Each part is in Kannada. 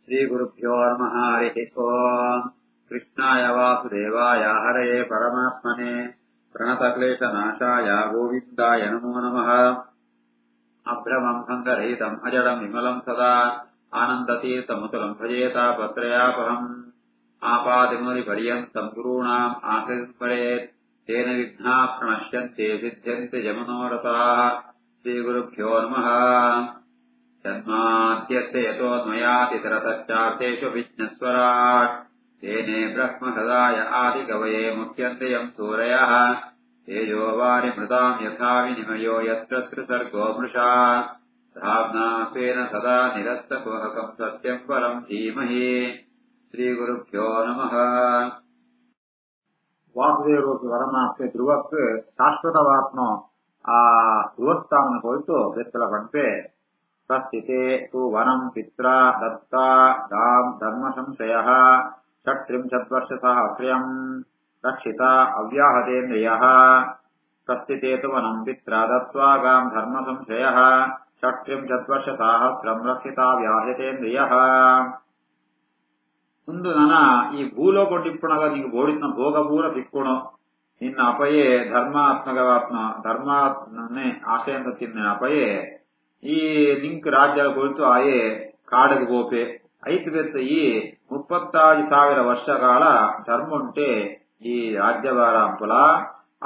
श्रीगुरुभ्यो नमः हरिः ओम्। कृष्णाय वासुदेवाय हरये परमात्मने प्रणतक्लेशनाशाय गोविन्दाय नमो नमः। अभ्रमम् सङ्गरहितम् अजडम् विमलम् सदा आनन्दतीर्थमुतलम् भजेतापत्रयापहम्। आपादिमुनिपर्यन्तम् गुरूणाम् आकृतिम् परेत् तेन विघ्नाः प्रणश्यन्ते सिद्ध्यन्ते जमनोरथाः। श्रीगुरुभ्यो नमः। जन्माद्यस्य यतोऽन्वयातितरतश्चार्थेषु विघ्नस्वराट् तेने ब्रह्महृदाय आदिकवये मुह्यन्ते यम् सूरयः। तेजो वारिमृताम् यथा विनिमयो यत्र त्रिसर्गो मृषा धाम्ना स्वेन सदा निरस्तकुहकम् सत्यम् परम् धीमहि। श्रीगुरुभ्यो नमः। ವಾಸುದೇವರೂಪಿ ಪರಮಾತ್ಮೆ ಧ್ರುವಕ್ಕೆ ಶಾಶ್ವತವಾತ್ಮ ಆ ಧ್ರುವಸ್ಥಾನ ಕುರಿತು ಬೆತ್ತಲ ಪಂಪೆ ಪ್ರಸ್ಥಿತೆ ತು ವನಂ ಪಿತ್ರ ದತ್ತ ಗಾಂ ಧರ್ಮ ಸಂಶಯ ಷಟ್ತ್ರಿಂಶದ್ವರ್ಷಸಹಸ್ರ್ಯಂ ರಕ್ಷಿತ ಅವ್ಯಾಹತೇಂದ್ರಿಯ ಪ್ರಸ್ಥಿತೆ ತು ವನಂ ಪಿತ್ರ ದತ್ವಾ ಗಾಂ ಧರ್ಮ ಸಂಶಯ ಷಟ್ತ್ರಿಂಶದ್ವರ್ಷಸಹಸ್ರಂ ರಕ್ಷಿತ ವ್ಯಾಹತೇಂದ್ರಿಯ ಮುಂದು ನನ ಈ ಭೂಲೋಕ ಟಿಪ್ಪುಣಗ ನಿಂಗೆ ಬೋಡಿನ ಭೋಗಪೂರ ಸಿಕ್ಕುಣು ನಿನ್ನ ಅಪಯೇ ಧರ್ಮಾತ್ಮಕವಾತ್ಮ ಧರ್ಮನೇ ಆಶೆಯಿಂದ ತಿನ್ನ ಅಪಯೇ ಈ ನಿಂಕ್ ರಾಜ್ಯದ ಕುರಿತು ಆಯೇ ಕಾಡಗ ಗೋಪೆ ಐತು ಬೆತ್ತ ಈ 36,000 ವರ್ಷಕಾಲ ಧರ್ಮ ಉಂಟೆ ಈ ರಾಜ್ಯವಾರ ಅಂಪುಲ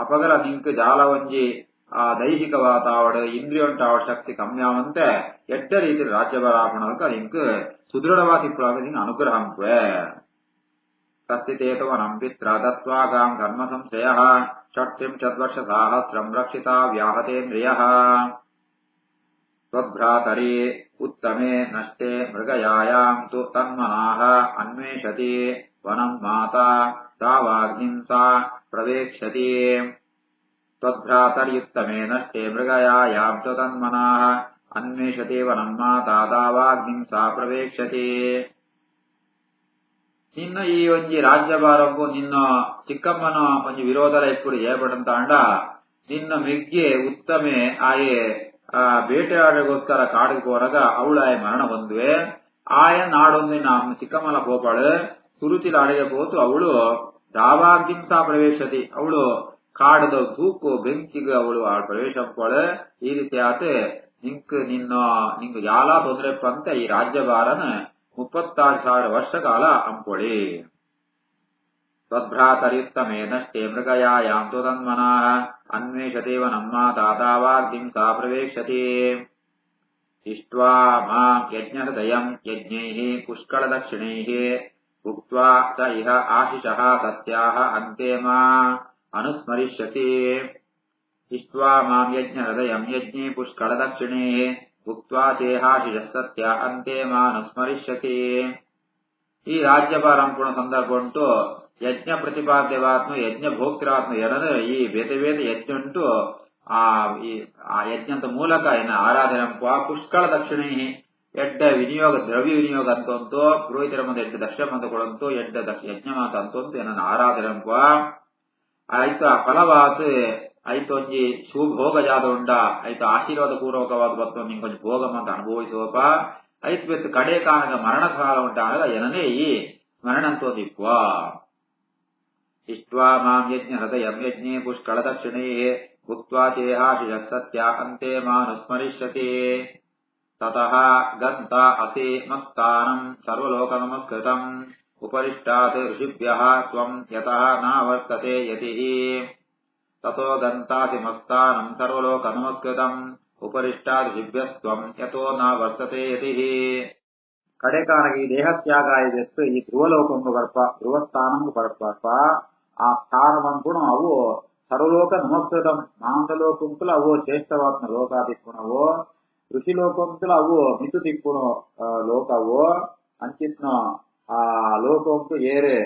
ಅಪಗರ ನಿಂಕ್ ಜಾಲವಂಜಿ ಆ ದೈಹಿಕ ವಾತಾವರಣ ಇಂದ್ರಿಯಂಟಾವ ಶಕ್ತಿ ಕಮ್ಯಾವಂತೆ ಎಟ್ಟ ರೀತಿ ರಾಜ್ಯವಾರಾಪಣಕ ನಿಂಕ್ ಸುದೃಢವಾದ ಇಪ್ಪಳಾಗ ನಿಂಗೆ ಅನುಗ್ರಹ ಅಂಪೆ ಪ್ರಸ್ಥಿತೇತವನಂ ಪಿತ್ರ ದತ್ವಾ ಗಾಂ ಧರ್ಮ ಸಂಶಯ ಷಟ್ತ್ರಿಂಶದ್ವರ್ಷಸಹಸ್ರಂ ರಕ್ಷಿತ ವ್ಯಾಹತೇಂದ್ರಿಯ ತ್ವದ್ಭ್ರಾತರಿ ಉತ್ತಮೆ ನಷ್ಟೇ ಮೃಗಯಾಯಾಂ ತು ತನ್ಮನಾಃ ಅನ್ವೇಷತಿ ವನಂ ಮಾತಾ ತಾವಾಗ್ನಿಂ ಸಾ ಪ್ರವೇಕ್ಷತಿ ತ್ವದ್ಭ್ರಾತರ್ಯುತ್ತಮೆ ನಷ್ಟೇ ಮೃಗಯಾಯಾಂ ತು ತನ್ಮನಾಃ ಅನ್ವೇಷತೆ ವನಂ ಮಾತಾ ತಾವಾಗ್ನಿಂ ಸಾ ಪ್ರವೇಕ್ಷತಿ. ನಿನ್ನ ಈ ಒಂಜಿ ರಾಜ್ಯಭಾರಕ್ಕೂ ನಿನ್ನ ಚಿಕ್ಕಮ್ಮನ ಒಂಜಿ ವಿರೋಧಲ ಎప్పుడు ಜಯಪಡಂತ ಅಂಡ ನಿನ್ನ ಮೆಗ್ಗೆ ಉತ್ತಮೆ ಆಯೆ ಬೇಟೆಯಾಡಗೋಸ್ಕರ ಕಾಡಿಗೆ ಹೋರಾಗ ಅವಳು ಆಯ ಮರಣ ಹೊಂದುವೆ ಆಯ ನಾಡೊಂದು ನಮ್ಮ ಚಿಕ್ಕಮ್ಮನ ಪೋಪಾಳು ಸುರುಚಿಲ ಅಡೆಗೆ ಹೋತು ಅವಳು ದಾವಾಗ್ನಿಂಸಾ ಪ್ರವೇಶತಿ ಅವಳು ಕಾಡದ ತೂಕು ಬೆಂಕಿಗೆ ಅವಳು ಪ್ರವೇಶ ಅಂಪಳು ಈ ರೀತಿ ಆತೆ ನಿಂಗೆ ಯಾಲ ತೊಂದ್ರೆಪ್ಪ ಅಂತ ಈ ರಾಜ್ಯಭಾರನ 36,000 ವರ್ಷಕಾಲ ಅಂಪೊಳಿ. ತ್ವದ್ಭ್ರಾತರಿತ್ತಮೇ ನಷ್ಟೇ ಮೃಗಯಾಯಾಂ ತು ತನ್ಮನಾಃ ಅನ್ವೇಷತೆ ವನಂ ಮಾತಾ ತಾವಾಗ್ನಿಂ ಸಾ ಪ್ರವೇಕ್ಷತಿ. ಇಷ್ಟ್ವಾ ಮಾಂ ಯಜ್ಞಹೃದಯಂ ಯಜ್ಞೈಃ ಪುಷ್ಕಳದಕ್ಷಿಣೈಃ ಭುಕ್ತ್ವಾ ಚ ಇಹ ಆಶಿಷಃ ಸತ್ಯಾಃ ಅಂತೆ ಮಾ ಅನುಸ್ಮರಿಷ್ಯಸಿ. ಇಷ್ಟ್ವಾ ಮಾಂ ಯಜ್ಞಹೃದಯಂ ಯಜ್ಞೇ ಪುಷ್ಕಳದಕ್ಷಿಣೈಃ ಭುಕ್ತ್ವಾ ಚೇಹಾಶಿಷಃ ಸತ್ಯ ಅಂತೆ ಮಾ ಅನುಸ್ಮರಿಷ್ಯಸಿ. ಈ ರಾಜ್ಯಭಾರಂಪುಣ ಸಂದರ್ಭ ಉಂಟು ಯಜ್ಞ ಪ್ರತಿಪಾದ್ಯವಾತ್ಮ ಯಜ್ಞ ಭೋಕ್ತಿರಾತ್ಮ ಏನಂದ್ರೆ ಈ ಬೇತೆ ಬೇತೆ ಯಜ್ಞ ಉಂಟು ಆ ಯಜ್ಞಂತ ಮೂಲಕ ಏನ ಆರಾಧನೆಂಪ ಪುಷ್ಕಳ ದಕ್ಷಿಣೈ ಎಡ್ಡ ವಿನಿಯೋಗ ದ್ರವ್ಯ ವಿನಿಯೋಗ ಅಂತಂತೂ ಪುರೋಹಿತರ ಮಂದ ಎಡ್ಡ ದಕ್ಷಿಣ ಮಂದ ಕೊಡಂತೂ ಎಡ್ಡ ಯಜ್ಞ ಮಾತ ಅಂತಂತೂ ಏನನ್ನ ಆರಾಧನೆಂಪ ಆಯ್ತು ಆ ಫಲವಾತ್ ಆಯ್ತು ಒಂಜಿ ಶುಭೋಗ ಜಾದ ಉಂಡ ಆಯ್ತು ಆಶೀರ್ವಾದ ಪೂರ್ವಕವಾದ ಬತ್ತು ನಿಂಗೊಂದು ಭೋಗ ಅಂತ ಅನುಭವಿಸುವಪ್ಪ ಐತ್ ಬೆತ್ತು ಕಡೆ ಕಾಣಗ ಮರಣ ಕಾಲ ಉಂಟಾಗ ಏನನೇ ಈ ಸ್ಮರಣ ಅಂತೋದಿಪ್ಪ. ಇಷ್ಟ್ವಾ ಮಾಂ ಯಜ್ಞ ಹೃದಯಂ ಯಜ್ಞೇ ಪುಷ್ಕಳ ದಕ್ಷಿಣೇ ಭುಕ್ತ್ವಾ ಚೇಹಾಶಿಷಃ ಸತ್ಯ ಅಂತೆ ಮಾ ಅನುಸ್ಮರಿಷ್ಯಸಿ. ತತಃ ಗಂತ ಅಸಿ ಮಸ್ತಾನಂ ಸರ್ವಲೋಕ ನಮಸ್ಕೃತಂ ಉಪರಿಷ್ಟಾತ್ ಋಷಿಭ್ಯಃ ತ್ವಂ ಯತಃ ನಾವರ್ತತೆ ಯತಿಃ. ತತೋ ಗಂತಾಸಿ ಮಸ್ತಾನಂ ಸರ್ವಲೋಕ ನಮಸ್ಕೃತಂ ಉಪರಿಷ್ಟಾತ್ ಋಷಿಭ್ಯಸ್ತ್ವಂ ಯತೋ ನ ವರ್ತತೆ ಯತಿಃ. ಕಡೆಕಾನಗೆ ಈ ದೇಹತ್ಯಾಗ ಆಯ್ದೆತ್ತು ಈ ಧ್ರುವಲೋಕಂಗು ಬರ್ಪ ಧ್ರುವಸ್ಥಾನಂಗು ಬರ್ಪಪ್ಪ ಆ ಸ್ಥಾನವಂಕುಣ ಅವು ಸರ್ವಲೋಕ ನಮಸ್ಕೃತಂ ಮಾಂಸಲೋಕಂಕುಲ ಅವು ಶ್ರೇಷ್ಠವಾತ್ಮ ಲೋಕ ತಿಕ್ಕುಣವು ಋಷಿಲೋಕಂಕುಲ ಅವು ಮಿತು ತಿಕ್ಕುಣು ಲೋಕವು ಅಂಚಿತ್ನ ಆ ಲೋಕಂಕು ಏರೆ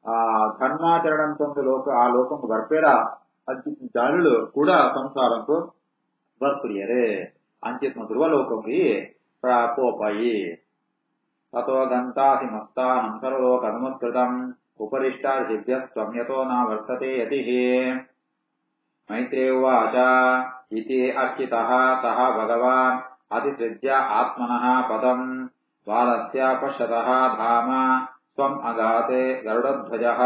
ಆ ಧರ್ಮಾಚರಣ ಅಂತೊಂದು ಲೋಕ ಆ ಲೋಕಂಕು ಬರ್ಪೇರ ಅಂಚಿತ್ ಜನಗಳು ಕೂಡ ಸಂಸಾರಂಕು ಬರ್ಪುರಿಯರೆ ಅಂಚಿತ್ನ ಧ್ರುವಲೋಕಂಗಿ ಪೋಪಾಯಿ. ತಥೋ ಗಂತಾಸಿ ಮಸ್ತಾನಂ ಸರ್ವಲೋಕ ನಮಸ್ಕೃತಂ ಉಪರಿಷ್ಟಾತ್ ಋಷಿಭ್ಯಸ್ತ್ವಂ ಯತೋ ನ ವರ್ತತೆ ಯತಿಃ. ಮೈತ್ರೇಯ ಉವಾಚ ಇತಿ ಅರ್ಚಿತಃ ಸಹ ಭಗವಾನ್ ಅತಿಸೃಜ್ಯ ಆತ್ಮನಃ ಪದಂ ಬಾಲಸ್ಯ ಬಾಲಸ್ಯ ಪಶ್ಯತಃ ಧಾಮ ಸ್ವಂ ಅಗಾತೆ ಗರುಡಧ್ವಜಃ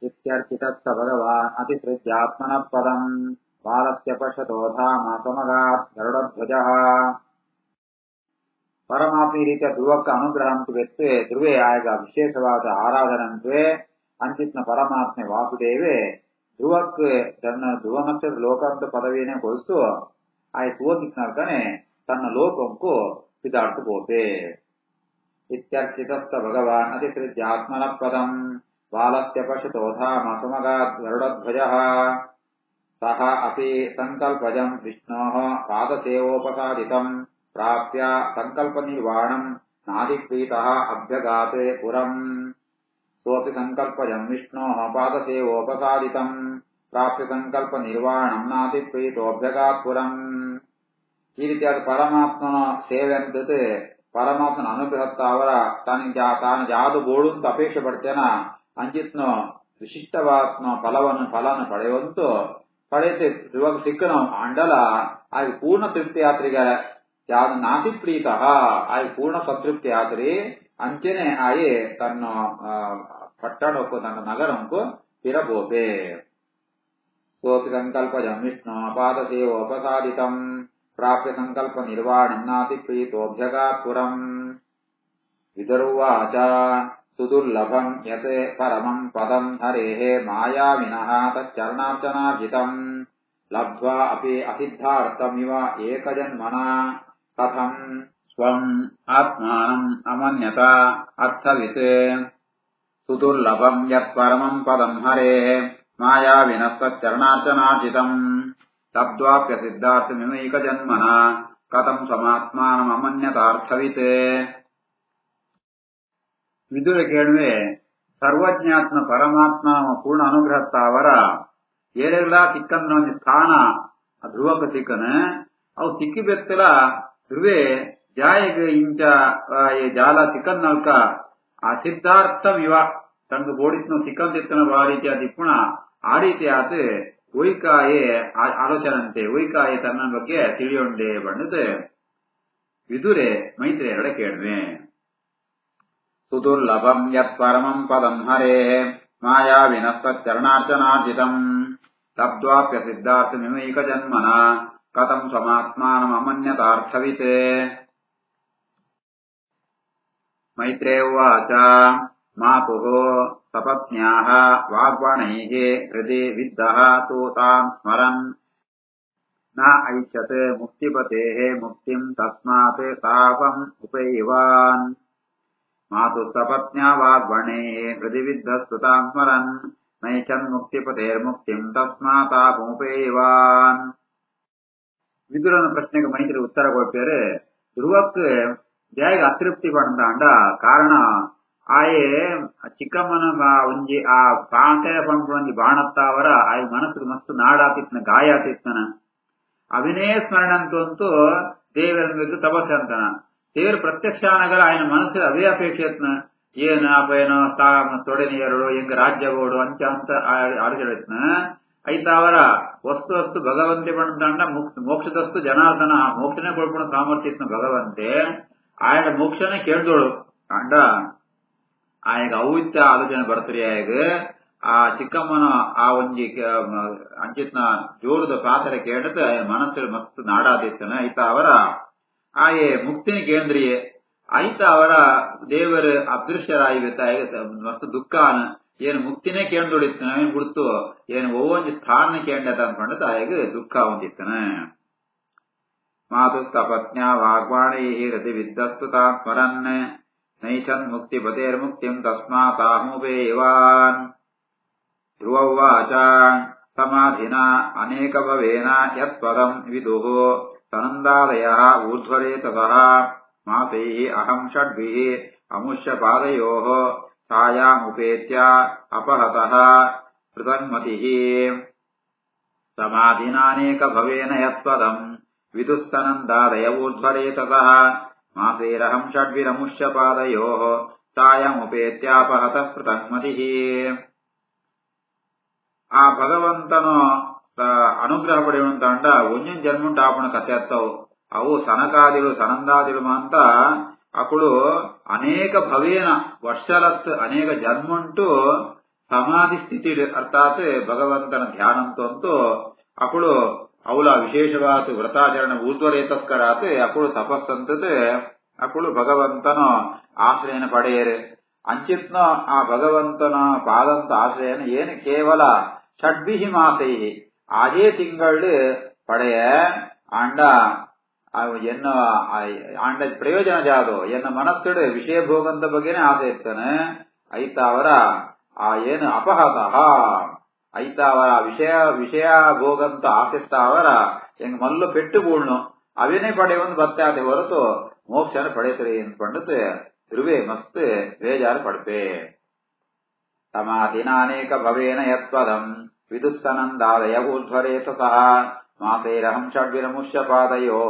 ಇತ್ಯರ್ಚಿತಸ್ಸ ಭಗವಾನ್ ಅತಿಸೃಜ್ಯಾತ್ಮನಃ ಪದಂ ಬಾಲಸ್ಯ ಪಶ್ಯತೋ ಧಾಮ ಸ್ವಮಗಾತ್ ಗರುಡಧ್ವಜಃ. ಪರಮಾತ್ಮ ಈ ರೀತಿಯ ಧ್ರುವಕ್ಕೆ ಅನುಗ್ರಹ ಅಂತುವೆತ್ತೇ ಧ್ರುವೆ ಆಗ ವಿಶೇಷವಾದ ಆರಾಧನಂತುವೆ ಅಂಚಿತ್ನ ಪರಮಾತ್ಮೆ ವಾಸುದೇವೆ ಧ್ರುವಕ್ಕೆ ತನ್ನ ಧ್ರುವ ನಕ್ಷತ್ರ ಲೋಕಾಂತ ಪದವಿಯನ್ನೇ ಕೊಡಿಸು ಆಯ್ ಸೋದಿಕ್ನರ್ಕನೆ ತನ್ನ ಲೋಕಂಕು ಪಿದಾಡ್ತು ಪೋತೆ. ಇತ್ಯರ್ಚಿತಸ್ಸ ಭಗವಾನ್ ಅತಿಸೃಜ್ಯಾತ್ಮನಃ ಪದಂ ಬಾಲಸ್ಯ ಪಶ್ಯತೋ ಧಾಮ ಸ್ವಮಗಾತ್ ಗರುಡಧ್ವಜಃ. ಸಹ ಅಪಿ ಸಂಕಲ್ಪಜಂ ವಿಷ್ಣೋಃ ಪಾದಸೇವೋಪಸಾದಿತಂ ಪ್ರಾಪ್ಯ ಸಂಕಲ್ಪ ನಿರ್ವಾಣಂ ನಾದಿಪ್ರೀತಃ ಅಭ್ಯಗಾತೆ ಪುರಂ. ಸೋಪಿ ಸಂಕಲ್ಪಜಂ ವಿಷ್ಣೋಃ ಪಾದಸೇವೋಪಸಾದಿತಂ ಪ್ರಾಪ್ಯ ಸಂಕಲ್ಪ ನಿರ್ವಾಣಂ ನಾದಿಪ್ರೀತೋಭ್ಯಗಾತ್ ಪುರಂ. ಈ ರೀತಿಯಾದ ಪರಮಾತ್ಮನ ಸೇವೆ ಅಂತದೆ ಪರಮಾತ್ಮನ ಅನುಗ್ರಹತ್ತ ಅವರ ತಾನು ಯಾವುದು ಬೋಳು ಅಂತ ಅಪೇಕ್ಷೆ ಪಡ್ತೇನ ಅಂಚಿತ್ನ ವಿಶಿಷ್ಟವಾತ್ಮ ಫಲವನ್ನು ಪಡೆಯುವಂತೂ ಪಡೆಯುತ್ತೆ ಇವಾಗ ಸಿಕ್ಕನ ಅಂಡಲ ಆಗ ಪೂರ್ಣ ತೃಪ್ತಿ ಯಾತ್ರಿಗ ಯಾವ್ದು ನಾತಿ ಪ್ರೀತ ಆಗ ಪೂರ್ಣ ಸಂತೃಪ್ತಿ ಯಾತ್ರಿ ಅಂಚೆನೆ ಆಯೆ ತನ್ನ ಪಟ್ಟಣಕ್ಕೂ ತನ್ನ ನಗರಂಕು ತಿರಬೋತೆ. ಸೋಪಿ ಸಂಕಲ್ಪಜಂ ವಿಷ್ಣು ಪಾದಸೇವೋಪಸಾದಿತಂ ಪ್ರಾಪ್ಯ ಸಂಕಲ್ಪ ನಿರ್ವಾಣಂ ನಾತಿ ಪ್ರೀತೋಭ್ಯಗಾತ್ ಪುರಂ. ವಿದುರ್ವಾಚ ಸುದುರ್ಲಭಂ ಯತ್ ಪರಮಂ ಪದಂ ಹರೇಃ ಮಾಯಾವಿನಃ ತಚ್ಚರಣಾರ್ಚನಾರ್ಜಿತಂ ಲಬ್ಧ್ವಾ ಅಪಿ ಅಸಿದ್ಧಾರ್ಥಮಿವ ಏಕಜನ್ಮನಾ ಕಥಂ ಸ್ವಂ ಆತ್ಮಾನಂ ಅಮನ್ಯತ ಅರ್ಥವಿತ್. ಸುದುರ್ಲಭಂ ಯತ್ ಪರಮಂ ಪದಂ ಹರೇಃ ಮಾಯಾವಿನಃ ತಚ್ಚರಣಾರ್ಚನಾರ್ಜಿತಂ ಲಬ್ಧ್ವಾಪ್ಯಸಿದ್ಧಾರ್ಥಮಿವ ಏಕಜನ್ಮನಾ ಕಥಂ ಸ್ವಮಾತ್ಮಾನಂ ಅಮನ್ಯತಾರ್ಥವಿತ್. ವಿದುರ ಕೇಳುವೆ ಸರ್ವಜ್ಞಾತ್ಮ ಪರಮಾತ್ಮ ಪೂರ್ಣ ಅನುಗ್ರಹತ್ತಾವರ ಏಳೆಲ್ಲ ಸಿಕ್ಕಂದ್ರ ಒಂದು ಸ್ಥಾನ ಧ್ರುವಕ ಸಿಕ್ಕನ ಅವು ಸಿಕ್ಕಿ ಬೆತ್ತಲ ಧ್ರುವೆ ಜಾಯಗ ಇಂಚ ಜಾಲ ಸಿಕ್ಕನ್ನಲ್ಕ ಆ ಸಿದ್ಧಾರ್ಥವಿವ ತಂದು ಬೋಡಿಸ್ನ ಸಿಕ್ಕಂತಿತ್ತನ ಆ ರೀತಿಯಾದ ಇಪ್ಪುಣ ಆ ರೀತಿಯಾದ ಒಯ್ಕಾಯೆ ಆಲೋಚನಂತೆ ಒಯ್ಕಾಯೆ ತನ್ನ ಬಗ್ಗೆ ತಿಳಿಯೊಂಡೆ ಬಣ್ಣದ ವಿದುರೆ ಮೈತ್ರಿ ಎರಡ ಕೇಳುವೆ. ಸುದುರ್ಲಭಂ ಯತ್ ಪರಮಂ ಪದಂ ಹರೇಃ ಮಾಯಾವಿನಃ ತಚ್ಚರಣಾರ್ಚನಾರ್ಜಿತಂ ಲಬ್ಧ್ವಾಪ್ಯ ಸಿದ್ಧಾರ್ಥಮಿವ ಜನ್ಮನ ಕಥಂ ಸ್ವಮಾತ್ಮಾನಂ ಅಮನ್ಯತಾರ್ಥವಿತ್. ಮೈತ್ರೇಯ ಉವಾಚ ಮಾತುಃ ಸಪತ್ನ್ಯಾಃ ವಾಗ್ಬಾಣೈಃ ಹೃದಿ ವಿದ್ದಃ ತೂ ತಾಂ ಸ್ಮರನ್ ನ ಐಚ್ಛತ್ ಮುಕ್ತಿಪತೇಃ ಮುಕ್ತಿಂ ತಸ್ಮಾತ್ ತಾಪಂ ಉಪೈವಾನ್. ಮಾತು ಸಪತ್ನ್ಯಾ ವಾಗ್ಬಣೈಃ ಹೃದಿ ವಿದ್ದಸ್ತು ತಾಂ ಸ್ಮರನ್ ನೈಚ್ಛನ್ ಮುಕ್ತಿಪತೇರ್ಮುಕ್ತಿಂ ತಸ್ಮಾತ್ ತಾಪಮುಪೈವಾನ್. ವಿದುರನ ಪ್ರಶ್ನೆಗೆ ಮೈತ್ರಿ ಉತ್ತರ ಕೊಟ್ಟರೆ ಧ್ರುವಕ್ಕೆ ಜಾಯಿಗೆ ಅತೃಪ್ತಿ ಪಂಡ ಕಾರಣ ಆಯೆ ಚಿಕ್ಕಮ್ಮನ ಒಂಜಿ ಆ ಪಾಂತೆಯ ಪಂಪೊಂಜಿ ಬಾಣತ್ತಾವರ ಆಯ್ ಮನಸ್ಸಿಗೆ ಮಸ್ತ್ ನಾಡಾತಿತ್ನ ಗಾಯ ಆತಿತ್ನ ಅವಿನೇ ಸ್ಮರಣ ಅಂತೂ ದೇವರ ತಪಸ್ಸೆ ಅಂತನ ದೇವರು ಪ್ರತ್ಯಕ್ಷ ಆನಗರ ఆయన ಮನಸ್ಸಿಗೆ ಅವೇ ಅಪೇಕ್ಷೆತ್ನ ಏನ ಅಪೇನೋ ತೊಡೆನಿ ಎರಡು ಹೆಂಗ ರಾಜ್ಯಗೋಡು ಅಂಚ ಅಂತ ಅರ್ಜೆತ್ನ ಐತ ಅವರ ವಸ್ತು ವಸ್ತು ಭಗವಂತೆ ಬಂಡ ಮೋಕ್ಷದಸ್ತು ಜನಾರ್ದನ ಮೋಕ್ಷನೇ ಕೊಡ್ಕೊಳ ಸಾಮರ್ಥ್ಯತ್ನ ಭಗವಂತೆ ఆయన ಮೋಕ್ಷನೇ ಕೇಳ್ದೋಳು ಅಂಡ ಆಯಗ ಅವಿತ್ಯ ಆಲೋಚನೆ ಬರ್ತರಿ ಆಯಗ ಆ ಚಿಕ್ಕಮ್ಮನ ಆ ಒಂಜಿ ಅಂಚಿತ್ನ ಜೋರದ ಪಾತ್ರೆ ಕೇಳದ ಮನಸ್ಸಲ್ಲಿ ಮಸ್ತ್ ನಾಡಾದಿತ್ತನ ಐತ ಅವರ ಆಯೆ ಮುಕ್ತಿನ ಕೇಂದ್ರಿಯೇ ಐತ ಅವರ ದೇವರ ಅದೃಶ್ಯರಾಯಿತ ಮಸ್ತ್ ದುಃಖಾನ ಏನು ಮುಕ್ತಿನೇ ಕೇಂದ್ರೊಳಿತ್ತನ ಏನ್ ಬಿಡ್ತು ಏನು ಒವ್ವೊಂಜಿ ಸ್ಥಾನ ಕೇಂದ್ರದ ಅನ್ಕೊಂಡದ ಆಯಗ ದುಃಖ ಹೊಂದಿತ್ತನ. ಮಾತು ಸಪತ್ನ್ಯಾ ವಾಗ್ಬಾಣೈಃ ಹೃದಿ ವಿದ್ದಸ್ತು ತಾಂ ಸ್ಮರನ್ ನೈಚ್ಛನ್ ಮುಕ್ತಿಪತೇರ್ಮುಕ್ತಿಂ ತಸ್ಮಾತ್ ತಾಪಮುಪೈವಾನ್. ಧ್ರುವ ಉವಾಚ ಸಮಾಧಿನಾ ಅನೇಕ ಭವೇನ ಯತ್ಪದಂ ವಿದುಃ ಸನಂದಾದಯಃ ಊರ್ಧ್ವರೇತಸಃ ಮಾಸೈಃ ಅಹಂ ಷಡ್ಭಿಃ ಅಮುಷ್ಯ ಪಾದಯೋಃ ಛಾಯಾಮುಪೇತ್ಯ ಅಪಹತಃ ಪೃಥನ್ಮತಿಃ. ಸಮಾಧಿನಾನೇಕ ಭವೇನ ಯತ್ಪದಂ ವಿದುಃ ಸನಂದಾದಯ ಊರ್ಧ್ವರೇತಸಃ ಮಾಸೈರಹಂ ಷಡ್ಭಿರಮುಷ್ಯ ಪಾದಯೋಃ ಛಾಯಾಮುಪೇತ್ಯಾಪಹತಃ ಪೃಥನ್ಮತಿಃ. ಆ ಭಗವಂತನು ಅನುಗ್ರಹ ಪಡೆಯುವಂತ ಒಂಜೊಂದು ಜನ್ಮುಂಟು ಆಪಣ ಕಥೆ ಅತ್ತವು ಅವು ಸನಕಾದಿಗಳು ಸನಂದಾದಿಗಳು ಅಂತ ಆ అప్పుడు అనేక భవేన వర్షాలత్ అనేక జన్మంటూ సమాధి స్థితి అర్థాత్ భగవంತನ ಧ್ಯಾನಂತಂತೂ అప్పుడు ಅವಳ ವಿಶೇಷವಾದ ವ್ರತಾಚರಣ ಊರ್ಧ್ವರೇತಸ್ಕರಾತ್ ಅప్పుడు ತಪಸ್ಸಂತತ್ ಅప్పుడు ಭಗವಂತನ ಆಶ್ರಯನ ಪಡೆಯರು ಅಂಚಿತ್ನ ಆ ಭಗವಂತನ ಪಾದಂತ ಆಶ್ರಯನ ಏನು ಕೇವಲ ಷಡ್ಭಿಹಿ ಮಾಸೈಹಿ ಅದೇ ತಿಂಗಳು ಪಡೆಯ ಆಂಡ ಎನ್ನ ಆಂಡ ಪ್ರಯೋಜನ ಜಾದು ಎನ್ನ ಮನಸ್ಸುಡು ವಿಷಯ ಭೋಗಂತ ಬಗ್ಗೆನೇ ಆಸೆ ಇರ್ತಾನೆ ಐತ ಅವರ ಆ ಏನು ಅಪಹತಃ ಐತ ಅವರ ವಿಷಯ ಭೋಗಂತ ಆಸೆತ್ತ ಅವರ ಹೆಂಗ್ ಮಲ್ಲು ಪೆಟ್ಟು ಬೂಳ್ನು ಅವೇನೇ ಪಡೆಯೊಂದು ಬತ್ತಾತೆ ಹೊರತು ಮೋಕ್ಷನ ಪಡೆಯುತ್ತಾರೆ ಅಂದ್ಕೊಂಡತೆ ಧ್ರುವೆ ಮಸ್ತ್ ಬೇಜಾರು ಪಡ್ಪೆ ಸಮಾಧಿನಾನೇಕ ಭವೇನ ಯತ್ಪದಂ ವಿದುಸ್ಸನಂದಾದಯ ಊರ್ಧ್ವರೇತ ಸಹ ಮಾಸೈರಹಂ ಷಡ್ವಿರಮುಷ್ಯ ಪಾದಯೋ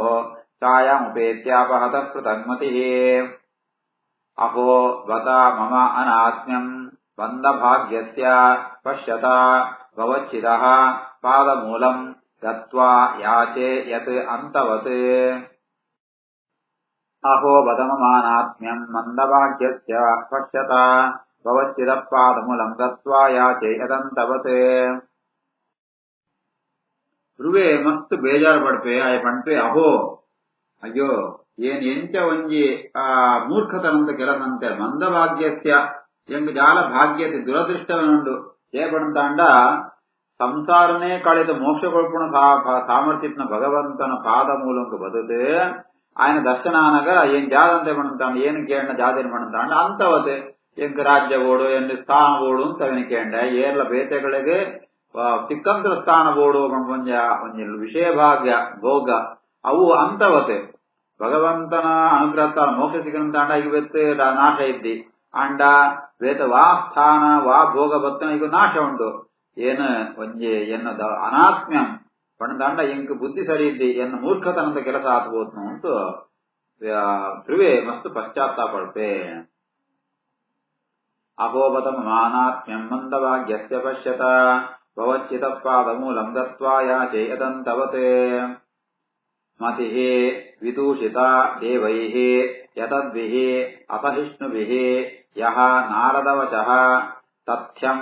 ಛಾಯಾಮುಪೇತ್ಯಾಪಹತ ಪೃಥಗ್ಮತಿ ಅಹೋ ಬತ ಮಮ ಅನಾತ್ಮ್ಯಂ ಬಂಧಭಾಗ್ಯಸ್ಯ ಪಶ್ಯತ ಭವಚ್ಚಿದಃ ಪಾದಮೂಲಂ ಗತ್ವಾ ಯಾಚೆ ಯತ್ ಅಂತವತ್ ಅಹೋ ಬತ ಮಮ ಅನಾತ್ಮ್ಯಂ ಮಂದಭಾಗ್ಯಸ್ಯ ಪಶ್ಯತ ಭವಚ್ಚಿದಃ ಪಾದಮೂಲಂ ಗತ್ವಾ ಯಾಚೆ ಯದಂತವತ್ ಧ್ರುವೆ ಮಸ್ತ್ ಬೇಜಾರು ಪಡ್ಪೆ ಆಯ ಪಂಪೆ ಅಹೋ ಅಯ್ಯೋ ಏನ್ ಎಂಚ ಒಂಜಿ ಮೂರ್ಖತನಂತ ಕೆಲಸಂತೆ ಮಂದಭಾಗ್ಯಸ್ಯ ಎಂಗ್ ಜಾಲ ಭಾಗ್ಯತೆ ದುರದೃಷ್ಟವನುಂಡು ಏಪಣಂತಾಂಡ ಸಂಸಾರನೇ ಕಳೆದು ಮೋಕ್ಷ ಕೊಳ್ಪುಣ ಸಾಮರ್ಥ್ಯತ್ನ ಭಗವಂತನ ಪಾದ ಮೂಲಕ ಬದುದು ఆయన దర్శనానగా ఏం జాదంతే పడుతాండు ఏను కేండ జాతిని పడుతాండు ಅಂತವತೆ ಎಂಕ್ ರಾಜ್ಯಗೋಡು ಎನ್ನು ಸ್ಥಾನ ಬೋಡು ಅಂತ ಅವನಿಕೇಂಡ ಏರ್ಲ ಬೇತೆಗಳಿಗೆ ಸಿಕ್ಕಂತರ ಸ್ಥಾನ ಬೋಡು ಒಂಜ ವಿಷಯ ಭಾಗ್ಯ ಭೋಗ ಅವು ಅಂತವತೆ ಭಗವಂತನ ಅನುಗ್ರಹ ಮೋಕ್ಷ ಸಿಕ್ಕಂತಾಂಡ ಈಗ ಬೆತ್ತು ನಾಶ ಇದ್ದಿ ಅಂಡ ಬೇತ ವಾ ಸ್ಥಾನ ವಾ ಭೋಗ ಬತ್ತನ ಈಗ ನಾಶ ಉಂಟು ಏನು ಒಂಜಿ ಎನ್ನದ ಅನಾತ್ಮ್ಯಂ ಪಣದಾಂಡ ಎಂಕ್ ಬುದ್ಧಿ ಸರಿ ಇದ್ದಿ ಎನ್ನ ಮೂರ್ಖತನದ ಕೆಲಸ ಆತ್ಬೋದು ಅಂತ ಧ್ರುವೆ ಮಸ್ತ್ ಪಶ್ಚಾತ್ತಾಪಡ್ಪೆ ಅಹೋಬತ ಮಾನಾತ್ಮ್ಯಂ ಮಂದಭಾಗ್ಯಸ್ಯ ಪಶ್ಯತ ಭವಚ್ಚಿತಃ ಪಾದಮೂಲಂ ಗತ್ವಾ ಯಾಚೆ ಯದಂತವತ್ ಮತಿಃ ವಿದೂಷಿತ ದೇವೈಃ ಯತದ್ಭಿಃ ಅಸಹಿಷ್ಣುಭಿಃ ಯಃ ನಾರದವಚಃ ತಥ್ಯಂ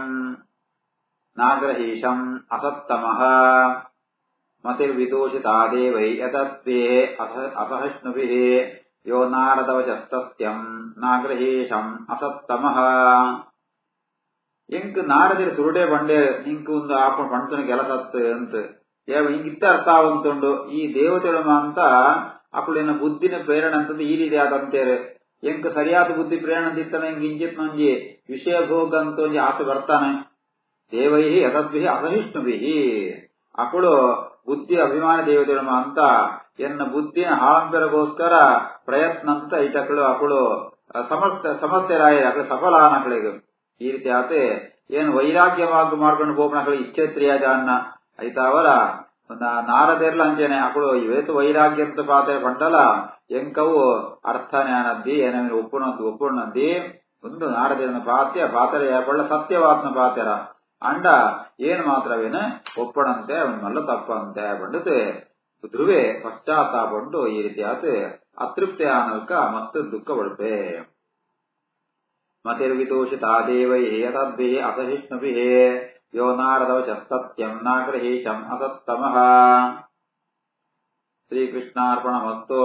ನಾಗ್ರಹೀಶಂ ಅಸತ್ತಮಃ ಮತಿರ್ವಿದೂಷಿತಾ ದೇವೈ ಯತದ್ಭಿಃ ಅಸಹಿಷ್ಣುಭಿಃ ಯೋ ನಾರದವಚಸ್ತಥ್ಯಂ ನಾಗ್ರಹೀಶಂ ಅಸತ್ತಮಃ ಇಂಕ್ ನಾರದಿರ್ ಸುರುಡೆ ಬಂಡೆ ಇಂಕ್ ಒಂದು ಆಪಣ ಪಣಸನ ಕೆಲಸತ್ ಅಂತ ಹಿಂಗ್ ಇತ್ತ ಅರ್ಥ ಆವಂತುಂಡು ಈ ದೇವತೆಳಮ ಅಂತ ಅಕ್ಕಳಿನ ಬುದ್ಧಿನ ಪ್ರೇರಣೆ ಅಂತಂದು ಈ ರೀತಿ ಆದಂತೇರೆ ಎಂಕ್ ಸರಿಯಾದ ಬುದ್ಧಿ ಪ್ರೇರಣೆ ಅಂತಿತ್ತಾನೆ ಹಿಂಗ್ ಇಂಚಿತ್ ನಂಜಿ ವಿಷಯ ಭೋಗ ಅಂತ ಒಂಜಿ ಆಸೆ ಬರ್ತಾನೆ ದೇವೈ ಯತದ್ಭಿಃ ಅಸಹಿಷ್ಣುಭಿಃ ಅಕ್ಕಳು ಬುದ್ಧಿ ಅಭಿಮಾನ ದೇವತೆಳಮ ಅಂತ ಎನ್ನ ಬುದ್ಧಿನ ಹಾಳಂಪೆರಗೋಸ್ಕರ ಪ್ರಯತ್ನ ಅಂತ ಇಟಕ್ಕಳು ಅಕ್ಕಳು ಸಮರ್ಥರಾಯ ಅಕ್ಕಳು ಸಫಲಾನಗಳಿಗೆ ಈ ರೀತಿ ಆತೆ ಏನು ವೈರಾಗ್ಯವಾಗಿ ಮಾಡ್ಕೊಂಡು ಹೋಗ್ನಕ್ಕಳು ಇಚ್ಛೇತ್ರಿಯ ಜಾನ್ನ ಐತ ಅವರ ನಾರದೆರ್ಲ ಅಂಚೆನೆ ಅಕ್ಕಳು ಇವೇತು ವೈರಾಗ್ಯಂತ ಪಾತ್ರೆ ಪಂಡಲ ಎಂಕವು ಅರ್ಥ ಜ್ಞಾನದ್ದಿ ಏನೇನು ಒಪ್ಪುಣದ್ದಿ ಒಂದು ನಾರದೇನ ಪಾತ್ರೆ ಪಳ್ಳ ಸತ್ಯವಾತ್ನ ಪಾತ್ಯರ ಅಂಡ ಏನ್ ಮಾತ್ರವೇನು ಒಪ್ಪಣಂತೆ ಅವನ ಮಲ್ಲ ತಪ್ಪಂತೆ ಬಂಡತೆ ಧ್ರುವೆ ಪಶ್ಚಾತ್ತಾಪಂಡು ಈ ರೀತಿ ಆತ ಅತೃಪ್ತಿ ಆನಲ್ಕ ಮಸ್ತ್ ದುಃಖ ಪಡ್ಪೆ ಮತಿರ್ವಿದೂಷಿತಾ ದೇವೈ ಯತದ್ಭಿಃ ಅಸಹಿಷ್ಣುಭಿಃ ಯೋ ನಾರದವಚಸ್ತಥ್ಯಂ ನಾಗ್ರಹೀಶಂ ಅಸತ್ತಮಃ ಶ್ರೀಕೃಷ್ಣಾರ್ಪಣಮಸ್ತು.